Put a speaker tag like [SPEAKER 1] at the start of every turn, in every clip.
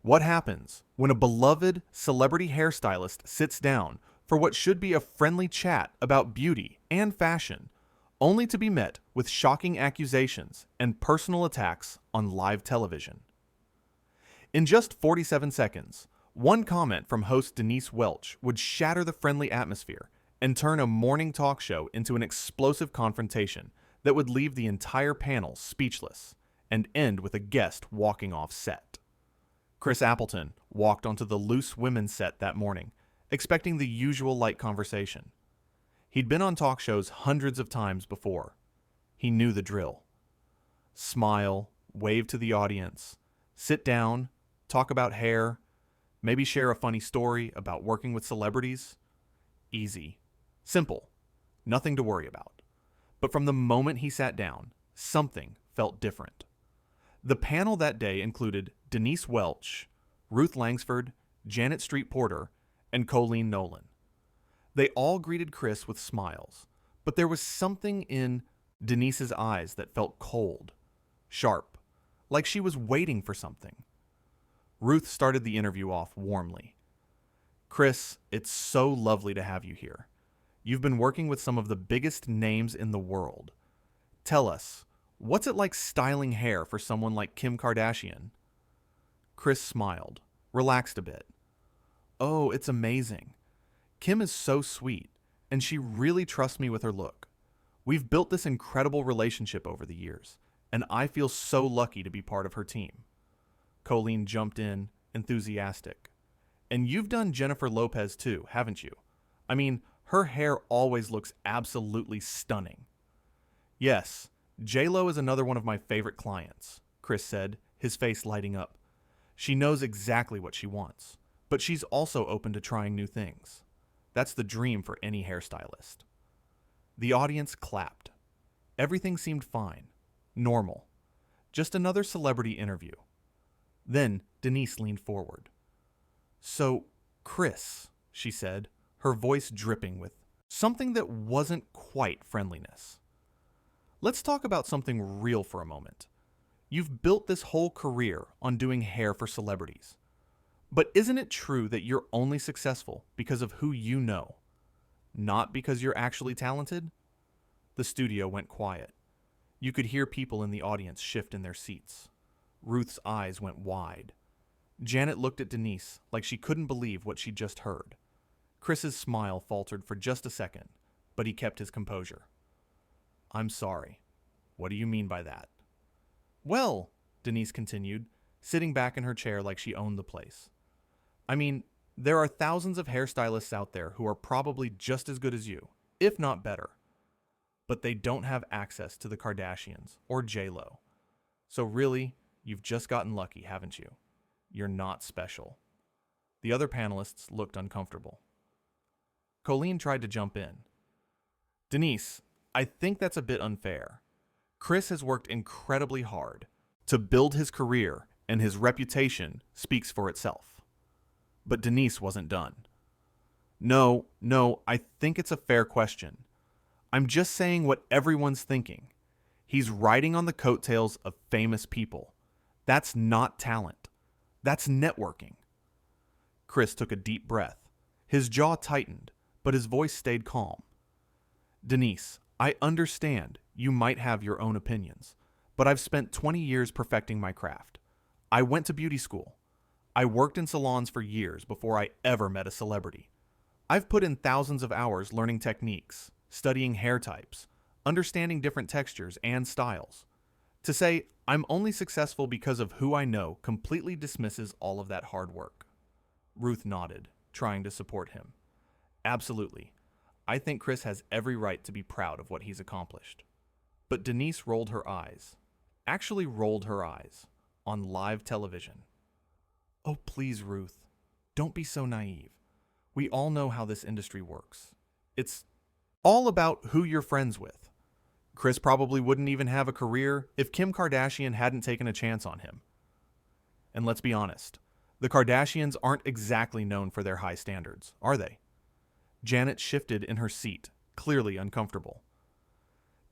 [SPEAKER 1] What happens when a beloved celebrity hairstylist sits down for what should be a friendly chat about beauty and fashion, only to be met with shocking accusations and personal attacks on live television? In just 47 seconds, one comment from host Denise Welch would shatter the friendly atmosphere and turn a morning talk show into an explosive confrontation that would leave the entire panel speechless and end with a guest walking off set. Chris Appleton walked onto the Loose Women's set that morning, expecting the usual light conversation. He'd been on talk shows hundreds of times before. He knew the drill. Smile, wave to the audience, sit down, talk about hair, maybe share a funny story about working with celebrities. Easy. Simple. Nothing to worry about. But from the moment he sat down, something felt different. The panel that day included Denise Welch, Ruth Langsford, Janet Street Porter, and Colleen Nolan. They all greeted Chris with smiles, but there was something in Denise's eyes that felt cold, sharp, like she was waiting for something. Ruth started the interview off warmly. "Chris, it's so lovely to have you here. You've been working with some of the biggest names in the world. Tell us, what's it like styling hair for someone like Kim Kardashian?" Chris smiled, relaxed a bit. "Oh, it's amazing. Kim is so sweet, and she really trusts me with her look. We've built this incredible relationship over the years, and I feel so lucky to be part of her team." Colleen jumped in, enthusiastic. "And you've done Jennifer Lopez too, haven't you? I mean, her hair always looks absolutely stunning." "Yes, J-Lo is another one of my favorite clients," Chris said, his face lighting up. "She knows exactly what she wants, but she's also open to trying new things. That's the dream for any hairstylist." The audience clapped. Everything seemed fine, normal. Just another celebrity interview. Then Denise leaned forward. "So, Chris," she said, her voice dripping with something that wasn't quite friendliness. "Let's talk about something real for a moment. You've built this whole career on doing hair for celebrities. But isn't it true that you're only successful because of who you know, not because you're actually talented?" The studio went quiet. You could hear people in the audience shift in their seats. Ruth's eyes went wide. Janet looked at Denise like she couldn't believe what she'd just heard. Chris's smile faltered for just a second, but he kept his composure. "I'm sorry. What do you mean by that?" "Well," Denise continued, sitting back in her chair like she owned the place. "I mean, there are thousands of hairstylists out there who are probably just as good as you, if not better. But they don't have access to the Kardashians or J-Lo. So really, you've just gotten lucky, haven't you? You're not special." The other panelists looked uncomfortable. Colleen tried to jump in. "Denise, I think that's a bit unfair. Chris has worked incredibly hard to build his career, and his reputation speaks for itself." But Denise wasn't done. No, I think it's a fair question. I'm just saying what everyone's thinking. He's riding on the coattails of famous people. That's not talent. That's networking." Chris took a deep breath. His jaw tightened, but his voice stayed calm. "Denise, I understand you might have your own opinions, but I've spent 20 years perfecting my craft. I went to beauty school. I worked in salons for years before I ever met a celebrity. I've put in thousands of hours learning techniques, studying hair types, understanding different textures and styles. To say I'm only successful because of who I know completely dismisses all of that hard work." Ruth nodded, trying to support him. "Absolutely. I think Chris has every right to be proud of what he's accomplished." But Denise rolled her eyes. Actually rolled her eyes. On live television. "Oh, please, Ruth. Don't be so naive. We all know how this industry works. It's all about who you're friends with. Chris probably wouldn't even have a career if Kim Kardashian hadn't taken a chance on him. And let's be honest, the Kardashians aren't exactly known for their high standards, are they?" Janet shifted in her seat, clearly uncomfortable.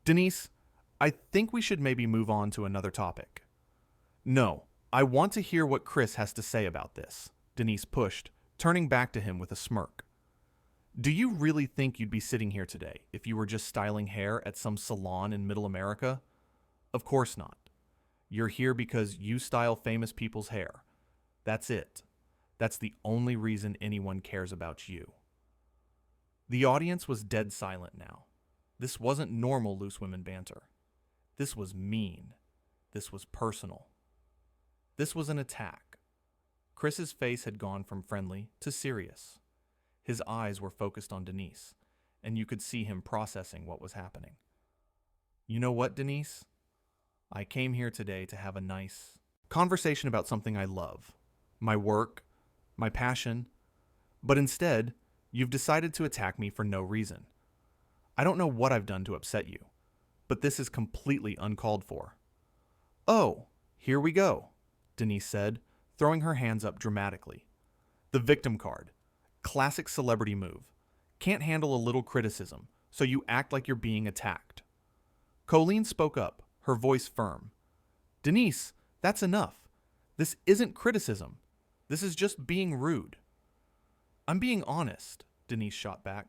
[SPEAKER 1] "Denise, I think we should maybe move on to another topic." "No, I want to hear what Chris has to say about this, Denise pushed, turning back to him with a smirk. Do you really think you'd be sitting here today if you were just styling hair at some salon in Middle America? Of course not. You're here because you style famous people's hair. That's it. That's the only reason anyone cares about you. The audience was dead silent now. This wasn't normal loose women banter. This was mean. This was personal. This was an attack. Chris's face had gone from friendly to serious. His eyes were focused on Denise, and you could see him processing what was happening. You know what, Denise? I came here today to have a nice conversation about something I love, my work, my passion, but instead, you've decided to attack me for no reason. I don't know what I've done to upset you, but this is completely uncalled for. Oh, here we go, Denise said, throwing her hands up dramatically. The victim card. Classic celebrity move. Can't handle a little criticism, so you act like you're being attacked. Colleen spoke up, her voice firm. Denise, that's enough. This isn't criticism. This is just being rude. I'm being honest, Denise shot back.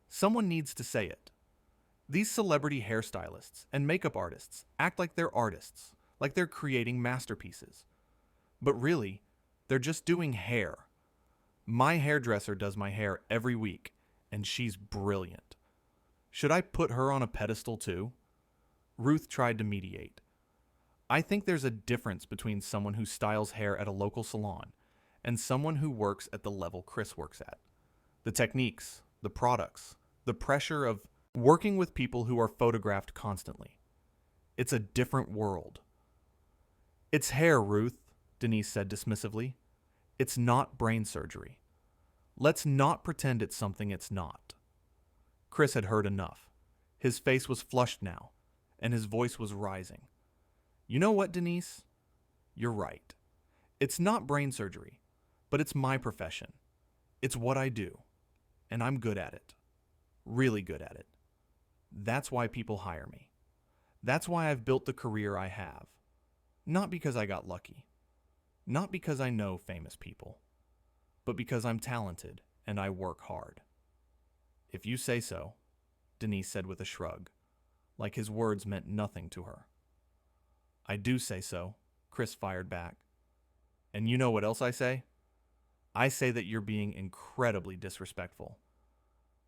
[SPEAKER 1] Someone needs to say it. These celebrity hairstylists and makeup artists act like they're artists, like they're creating masterpieces. But really, they're just doing hair. My hairdresser does my hair every week, and she's brilliant. Should I put her on a pedestal too? Ruth tried to mediate. I think there's a difference between someone who styles hair at a local salon and someone who works at the level Chris works at. The techniques, the products, the pressure of working with people who are photographed constantly. It's a different world. It's hair, Ruth, Denise said dismissively. It's not brain surgery. Let's not pretend it's something it's not. Chris had heard enough. His face was flushed now, and his voice was rising. You know what, Denise? You're right. It's not brain surgery, but it's my profession. It's what I do, and I'm good at it. Really good at it. That's why people hire me. That's why I've built the career I have. Not because I got lucky. Not because I know famous people, but because I'm talented and I work hard. If you say so, Denise said with a shrug, like his words meant nothing to her. I do say so, Chris fired back. And you know what else I say? I say that you're being incredibly disrespectful.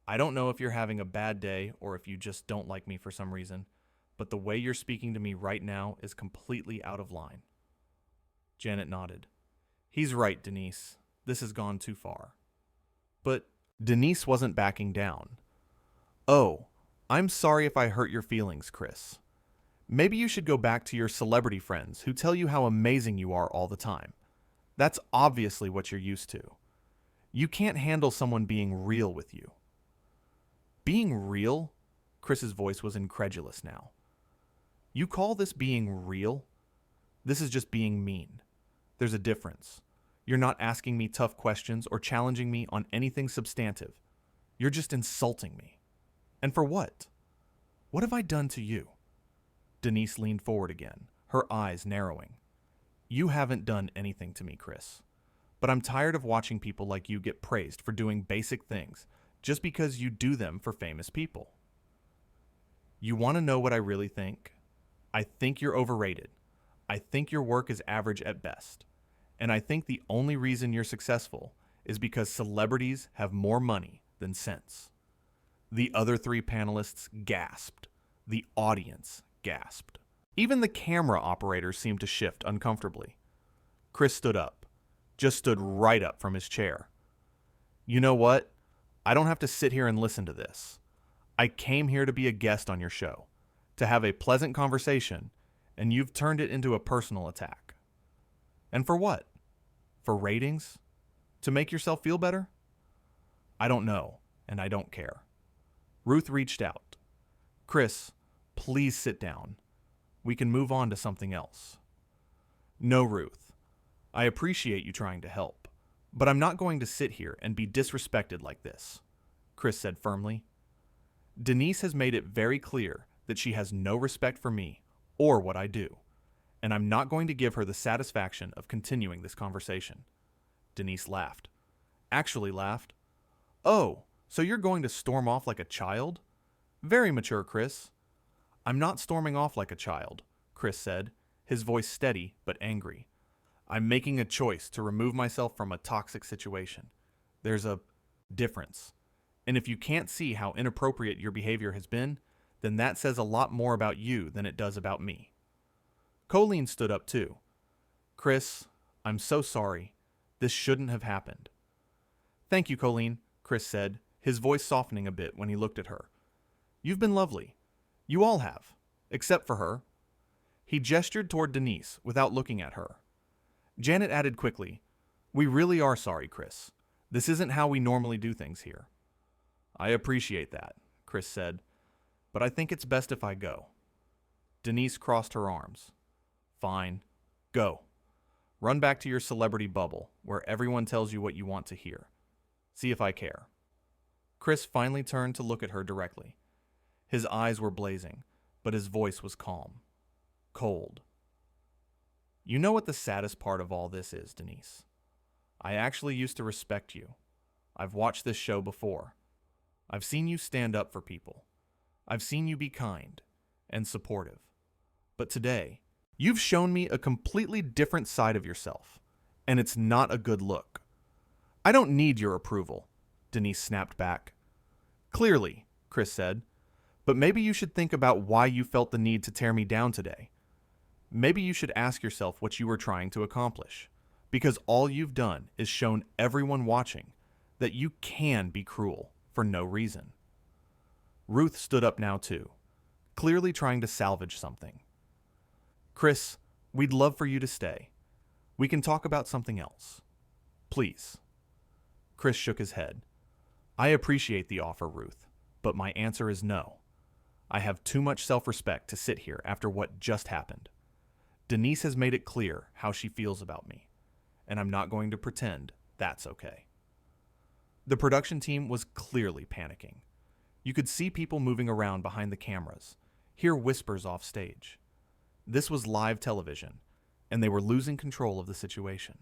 [SPEAKER 1] I don't know if you're having a bad day or if you just don't like me for some reason, but the way you're speaking to me right now is completely out of line. Janet nodded. He's right, Denise. This has gone too far. But Denise wasn't backing down. Oh, I'm sorry if I hurt your feelings, Chris. Maybe you should go back to your celebrity friends who tell you how amazing you are all the time. That's obviously what you're used to. You can't handle someone being real with you. Being real? Chris's voice was incredulous now. You call this being real? This is just being mean. There's a difference. You're not asking me tough questions or challenging me on anything substantive. You're just insulting me. And for what? What have I done to you? Denise leaned forward again, her eyes narrowing. You haven't done anything to me, Chris. But I'm tired of watching people like you get praised for doing basic things just because you do them for famous people. You want to know what I really think? I think you're overrated. I think your work is average at best. And I think the only reason you're successful is because celebrities have more money than sense. The other three panelists gasped. The audience gasped. Even the camera operator seemed to shift uncomfortably. Chris stood up. Just stood right up from his chair. You know what? I don't have to sit here and listen to this. I came here to be a guest on your show, to have a pleasant conversation, and you've turned it into a personal attack. And for what? For ratings? To make yourself feel better? I don't know, and I don't care. Ruth reached out. Chris, please sit down. We can move on to something else. No, Ruth. I appreciate you trying to help, but I'm not going to sit here and be disrespected like this, Chris said firmly. Denise has made it very clear that she has no respect for me or what I do, and I'm not going to give her the satisfaction of continuing this conversation. Denise laughed. Actually laughed. Oh, so you're going to storm off like a child? Very mature, Chris. I'm not storming off like a child, Chris said, his voice steady but angry. I'm making a choice to remove myself from a toxic situation. There's a difference. And if you can't see how inappropriate your behavior has been, then that says a lot more about you than it does about me. Colleen stood up too. Chris, I'm so sorry. This shouldn't have happened. Thank you, Colleen, Chris said, his voice softening a bit when he looked at her. You've been lovely. You all have, except for her. He gestured toward Denise without looking at her. Janet added quickly, We really are sorry, Chris. This isn't how we normally do things here. I appreciate that, Chris said, but I think it's best if I go. Denise crossed her arms. Fine. Go. Run back to your celebrity bubble, where everyone tells you what you want to hear. See if I care. Chris finally turned to look at her directly. His eyes were blazing, but his voice was calm. Cold. You know what the saddest part of all this is, Denise? I actually used to respect you. I've watched this show before. I've seen you stand up for people. I've seen you be kind and supportive. But today, you've shown me a completely different side of yourself, and it's not a good look. I don't need your approval, Denise snapped back. Clearly, Chris said, but maybe you should think about why you felt the need to tear me down today. Maybe you should ask yourself what you were trying to accomplish, because all you've done is shown everyone watching that you can be cruel for no reason. Ruth stood up now too, clearly trying to salvage something. Chris, we'd love for you to stay. We can talk about something else. Please. Chris shook his head. I appreciate the offer, Ruth, but my answer is no. I have too much self-respect to sit here after what just happened. Denise has made it clear how she feels about me, and I'm not going to pretend that's okay. The production team was clearly panicking. You could see people moving around behind the cameras, hear whispers off stage. This was live television, and they were losing control of the situation.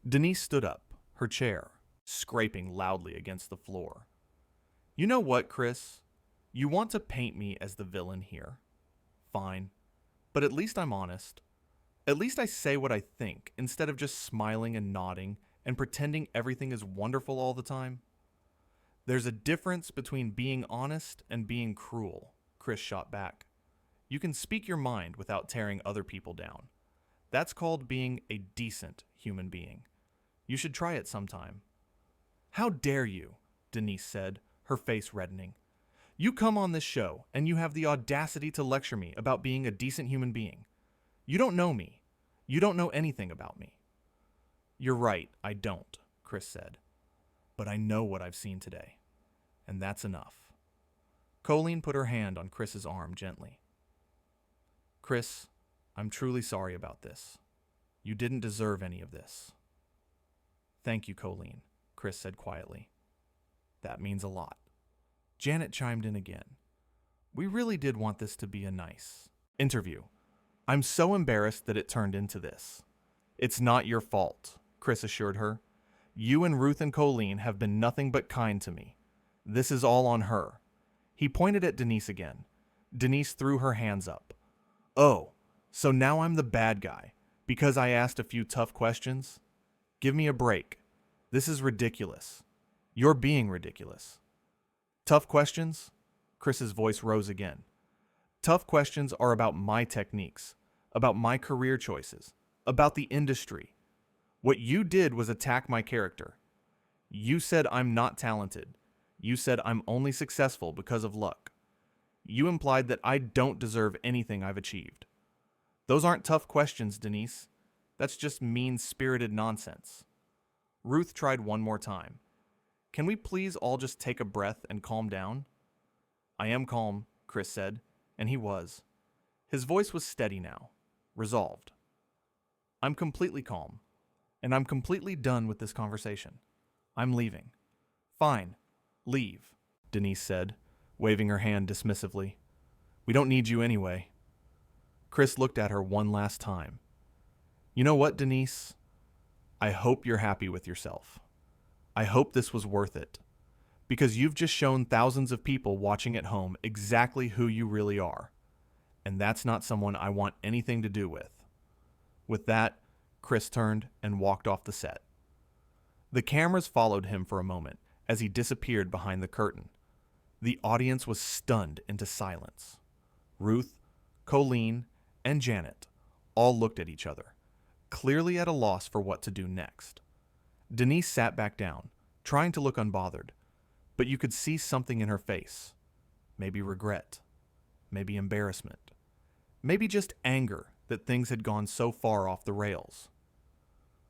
[SPEAKER 1] Denise stood up, her chair scraping loudly against the floor. You know what, Chris? You want to paint me as the villain here. Fine. But at least I'm honest. At least I say what I think instead of just smiling and nodding and pretending everything is wonderful all the time. There's a difference between being honest and being cruel, Chris shot back. You can speak your mind without tearing other people down. That's called being a decent human being. You should try it sometime. How dare you, Denise said, her face reddening. You come on this show and you have the audacity to lecture me about being a decent human being. You don't know me. You don't know anything about me. You're right, I don't, Chris said. But I know what I've seen today, and that's enough. Colleen put her hand on Chris's arm gently. Chris, I'm truly sorry about this. You didn't deserve any of this. Thank you, Colleen, Chris said quietly. That means a lot. Janet chimed in again. We really did want this to be a nice interview. I'm so embarrassed that it turned into this. It's not your fault, Chris assured her. You and Ruth and Colleen have been nothing but kind to me. This is all on her. He pointed at Denise again. Denise threw her hands up. Oh, so now I'm the bad guy, because I asked a few tough questions? Give me a break. This is ridiculous. You're being ridiculous. Tough questions? Chris's voice rose again. Tough questions are about my techniques, about my career choices, about the industry. What you did was attack my character. You said I'm not talented. You said I'm only successful because of luck. You implied that I don't deserve anything I've achieved. Those aren't tough questions, Denise. That's just mean-spirited nonsense. Ruth tried one more time. Can we please all just take a breath and calm down? I am calm, Chris said, and he was. His voice was steady now, resolved. I'm completely calm, and I'm completely done with this conversation. I'm leaving. Fine, leave, Denise said, waving her hand dismissively. We don't need you anyway. Chris looked at her one last time. You know what, Denise? I hope you're happy with yourself. I hope this was worth it. Because you've just shown thousands of people watching at home exactly who you really are. And that's not someone I want anything to do with. With that, Chris turned and walked off the set. The cameras followed him for a moment as he disappeared behind the curtain. The audience was stunned into silence. Ruth, Colleen, and Janet all looked at each other, clearly at a loss for what to do next. Denise sat back down, trying to look unbothered, but you could see something in her face. Maybe regret, maybe embarrassment, maybe just anger that things had gone so far off the rails.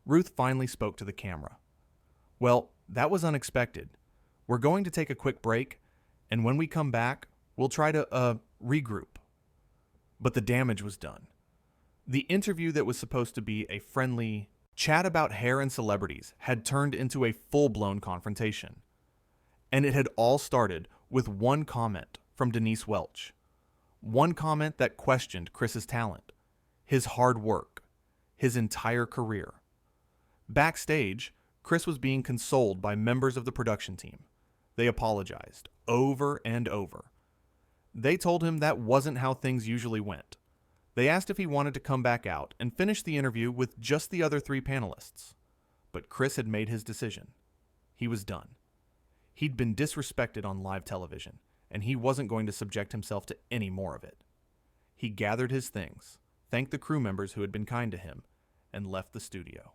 [SPEAKER 1] Ruth finally spoke to the camera. Well, that was unexpected. We're going to take a quick break, and when we come back, we'll try to, regroup. But the damage was done. The interview that was supposed to be a friendly chat about hair and celebrities had turned into a full-blown confrontation. And it had all started with one comment from Denise Welch. One comment that questioned Chris's talent, his hard work, his entire career. Backstage, Chris was being consoled by members of the production team. They apologized over and over. They told him that wasn't how things usually went. They asked if he wanted to come back out and finish the interview with just the other 3 panelists. But Chris had made his decision. He was done. He'd been disrespected on live television, and he wasn't going to subject himself to any more of it. He gathered his things, thanked the crew members who had been kind to him, and left the studio.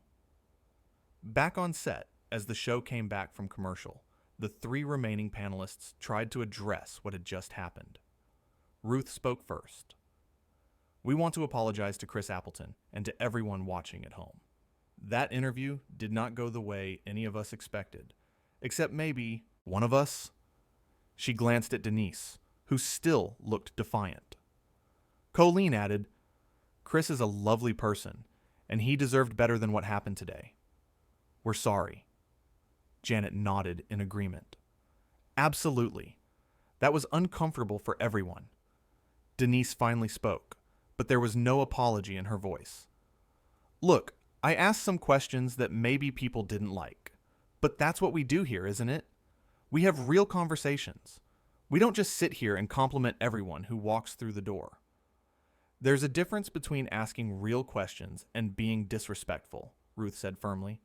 [SPEAKER 1] Back on set, as the show came back from commercial, the 3 remaining panelists tried to address what had just happened. Ruth spoke first. We want to apologize to Chris Appleton and to everyone watching at home. That interview did not go the way any of us expected, except maybe one of us. She glanced at Denise, who still looked defiant. Colleen added, Chris is a lovely person, and he deserved better than what happened today. We're sorry. Janet nodded in agreement. Absolutely. That was uncomfortable for everyone. Denise finally spoke, but there was no apology in her voice. Look, I asked some questions that maybe people didn't like, but that's what we do here, isn't it? We have real conversations. We don't just sit here and compliment everyone who walks through the door. There's a difference between asking real questions and being disrespectful, Ruth said firmly,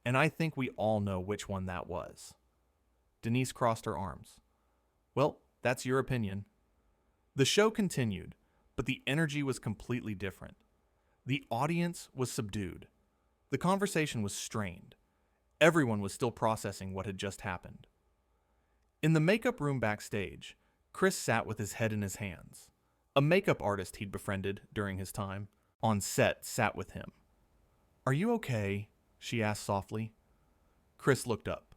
[SPEAKER 1] and I think we all know which one that was. Denise crossed her arms. Well, that's your opinion. The show continued, but the energy was completely different. The audience was subdued. The conversation was strained. Everyone was still processing what had just happened. In the makeup room backstage, Chris sat with his head in his hands. A makeup artist he'd befriended during his time on set sat with him. Are you okay? She asked softly. Chris looked up.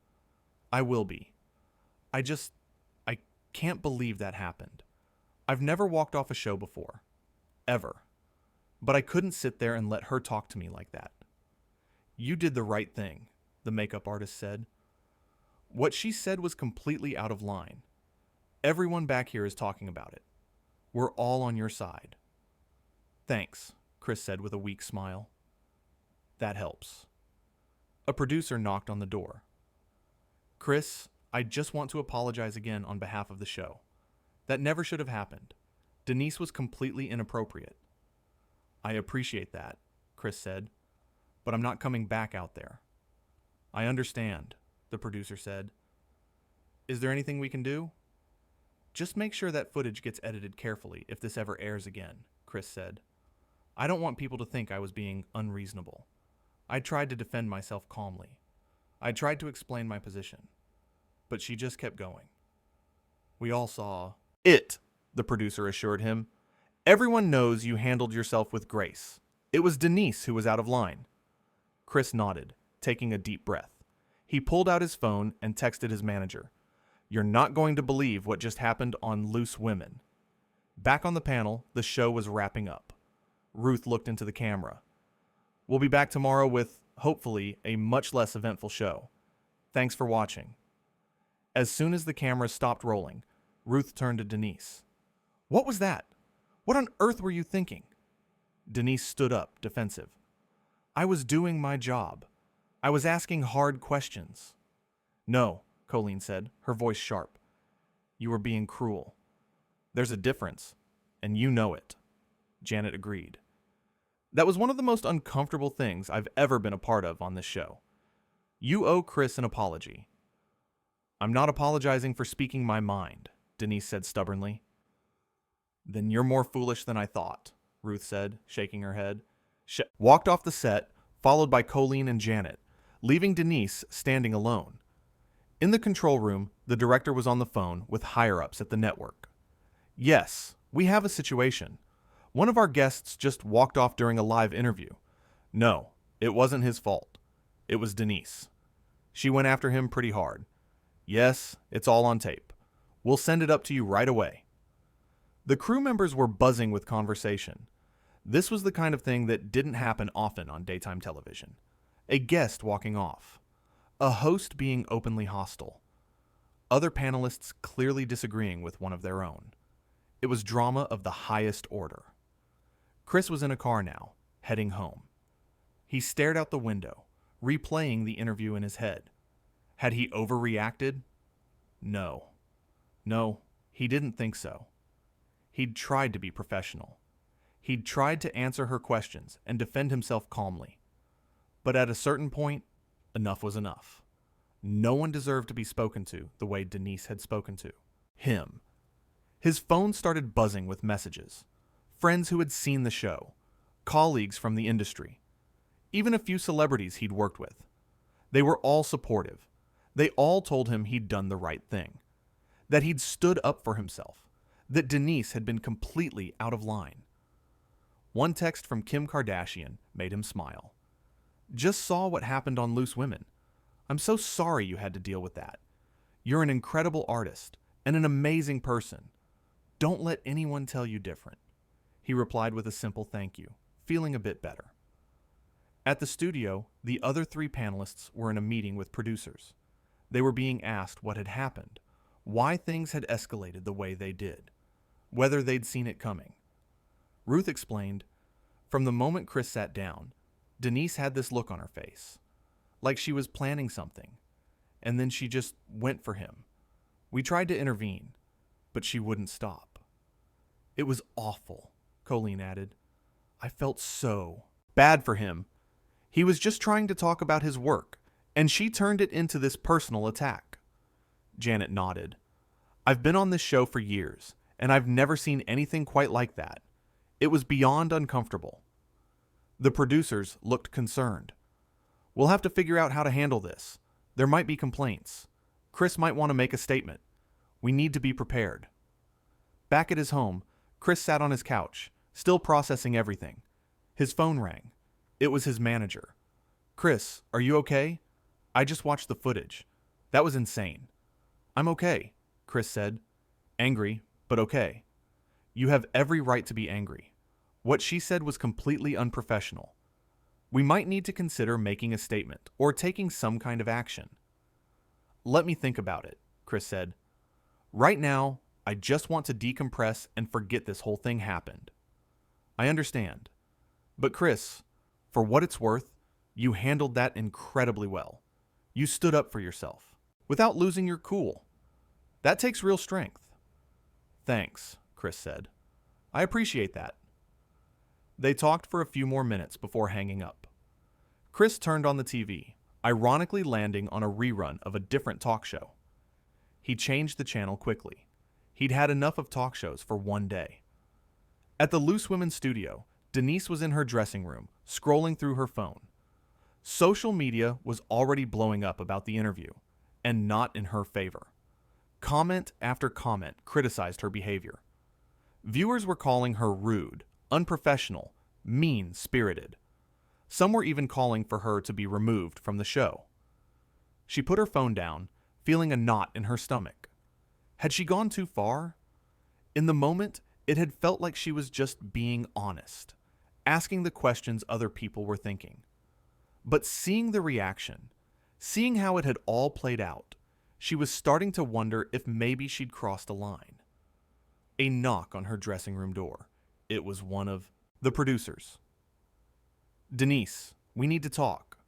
[SPEAKER 1] I will be. I can't believe that happened. I've never walked off a show before. Ever. But I couldn't sit there and let her talk to me like that. You did the right thing, the makeup artist said. What she said was completely out of line. Everyone back here is talking about it. We're all on your side. Thanks, Chris said with a weak smile. That helps. A producer knocked on the door. Chris, I just want to apologize again on behalf of the show. That never should have happened. Denise was completely inappropriate. I appreciate that, Chris said, but I'm not coming back out there. I understand, the producer said. Is there anything we can do? Just make sure that footage gets edited carefully if this ever airs again, Chris said. I don't want people to think I was being unreasonable. I tried to defend myself calmly. I tried to explain my position. But she just kept going. We all saw it, the producer assured him. Everyone knows you handled yourself with grace. It was Denise who was out of line. Chris nodded, taking a deep breath. He pulled out his phone and texted his manager. You're not going to believe what just happened on Loose Women. Back on the panel, the show was wrapping up. Ruth looked into the camera. We'll be back tomorrow with, hopefully, a much less eventful show. Thanks for watching. As soon as the camera stopped rolling, Ruth turned to Denise. What was that? What on earth were you thinking? Denise stood up, defensive. I was doing my job. I was asking hard questions. No, Colleen said, her voice sharp. You were being cruel. There's a difference, and you know it. Janet agreed. That was one of the most uncomfortable things I've ever been a part of on this show. You owe Chris an apology. I'm not apologizing for speaking my mind, Denise said stubbornly. Then you're more foolish than I thought, Ruth said, shaking her head. Walked off the set, followed by Colleen and Janet, leaving Denise standing alone. In the control room, the director was on the phone with higher-ups at the network. Yes, we have a situation. One of our guests just walked off during a live interview. No, it wasn't his fault. It was Denise. She went after him pretty hard. Yes, it's all on tape. We'll send it up to you right away. The crew members were buzzing with conversation. This was the kind of thing that didn't happen often on daytime television. A guest walking off. A host being openly hostile. Other panelists clearly disagreeing with one of their own. It was drama of the highest order. Chris was in a car now, heading home. He stared out the window, replaying the interview in his head. Had he overreacted? No. No, he didn't think so. He'd tried to be professional. He'd tried to answer her questions and defend himself calmly. But at a certain point, enough was enough. No one deserved to be spoken to the way Denise had spoken to him. His phone started buzzing with messages. Friends who had seen the show, colleagues from the industry, even a few celebrities he'd worked with. They were all supportive. They all told him he'd done the right thing, that he'd stood up for himself, that Denise had been completely out of line. One text from Kim Kardashian made him smile. Just saw what happened on Loose Women. I'm so sorry you had to deal with that. You're an incredible artist and an amazing person. Don't let anyone tell you different. He replied with a simple thank you, feeling a bit better. At the studio, the other three panelists were in a meeting with producers. They were being asked what had happened, why things had escalated the way they did, whether they'd seen it coming. Ruth explained, from the moment Chris sat down, Denise had this look on her face, like she was planning something, and then she just went for him. We tried to intervene, but she wouldn't stop. It was awful, Colleen added. I felt so bad for him. He was just trying to talk about his work, and she turned it into this personal attack. Janet nodded. I've been on this show for years, and I've never seen anything quite like that. It was beyond uncomfortable. The producers looked concerned. We'll have to figure out how to handle this. There might be complaints. Chris might want to make a statement. We need to be prepared. Back at his home, Chris sat on his couch, still processing everything. His phone rang. It was his manager. Chris, are you okay? I just watched the footage. That was insane. I'm okay, Chris said. Angry, but okay. You have every right to be angry. What she said was completely unprofessional. We might need to consider making a statement or taking some kind of action. Let me think about it, Chris said. Right now, I just want to decompress and forget this whole thing happened. I understand. But Chris, for what it's worth, you handled that incredibly well. You stood up for yourself, without losing your cool. That takes real strength. Thanks, Chris said. I appreciate that. They talked for a few more minutes before hanging up. Chris turned on the TV, ironically landing on a rerun of a different talk show. He changed the channel quickly. He'd had enough of talk shows for one day. At the Loose Women studio, Denise was in her dressing room, scrolling through her phone. Social media was already blowing up about the interview, and not in her favor. Comment after comment criticized her behavior. Viewers were calling her rude, unprofessional, mean-spirited. Some were even calling for her to be removed from the show. She put her phone down, feeling a knot in her stomach. Had she gone too far? In the moment, it had felt like she was just being honest, asking the questions other people were thinking. But seeing the reaction, seeing how it had all played out, she was starting to wonder if maybe she'd crossed a line. A knock on her dressing room door. It was one of The producers. Denise, we need to talk.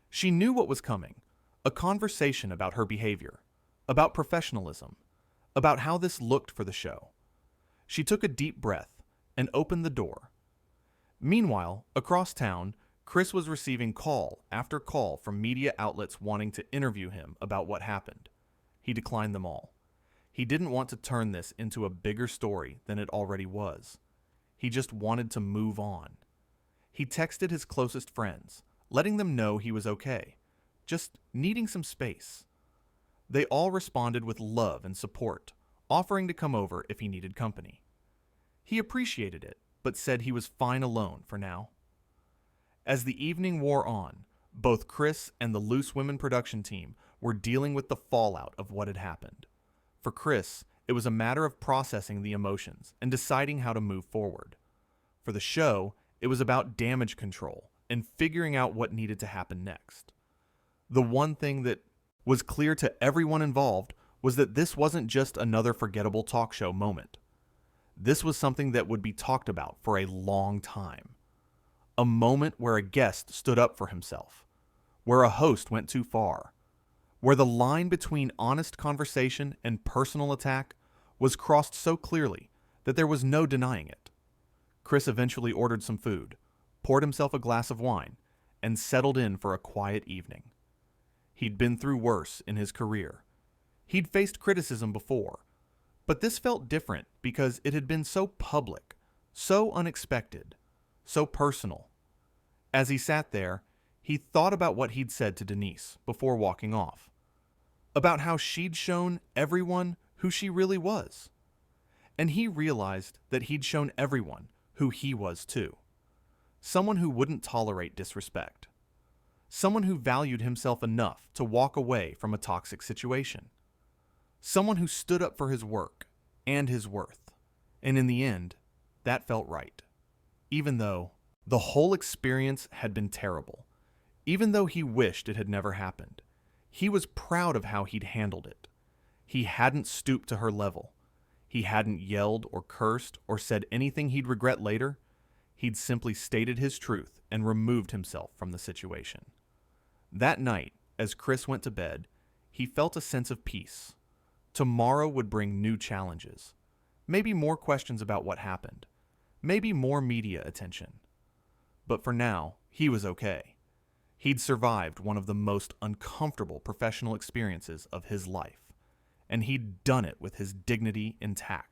[SPEAKER 1] She knew what was coming. A conversation about her behavior, about professionalism, about how this looked for the show. She took a deep breath and opened the door. Meanwhile, across town, Chris was receiving call after call from media outlets wanting to interview him about what happened. He declined them all. He didn't want to turn this into a bigger story than it already was. He just wanted to move on. He texted his closest friends, letting them know he was okay, just needing some space. They all responded with love and support, offering to come over if he needed company. He appreciated it, but said he was fine alone for now. As the evening wore on, both Chris and the Loose Women production team were dealing with the fallout of what had happened. For Chris, it was a matter of processing the emotions and deciding how to move forward. For the show, it was about damage control and figuring out what needed to happen next. The one thing that was clear to everyone involved was that this wasn't just another forgettable talk show moment. This was something that would be talked about for a long time. A moment where a guest stood up for himself, where a host went too far, where the line between honest conversation and personal attack was crossed so clearly that there was no denying it. Chris eventually ordered some food, poured himself a glass of wine, and settled in for a quiet evening. He'd been through worse in his career. He'd faced criticism before, but this felt different because it had been so public, so unexpected, so personal. As he sat there, he thought about what he'd said to Denise before walking off, about how she'd shown everyone who she really was. And he realized that he'd shown everyone who he was too. Someone who wouldn't tolerate disrespect. Someone who valued himself enough to walk away from a toxic situation. Someone who stood up for his work and his worth. And in the end, that felt right. Even though the whole experience had been terrible, even though he wished it had never happened, he was proud of how he'd handled it. He hadn't stooped to her level. He hadn't yelled or cursed or said anything he'd regret later. He'd simply stated his truth and removed himself from the situation. That night, as Chris went to bed, he felt a sense of peace. Tomorrow would bring new challenges. Maybe more questions about what happened. Maybe more media attention. But for now, he was okay. He'd survived one of the most uncomfortable professional experiences of his life, and he'd done it with his dignity intact.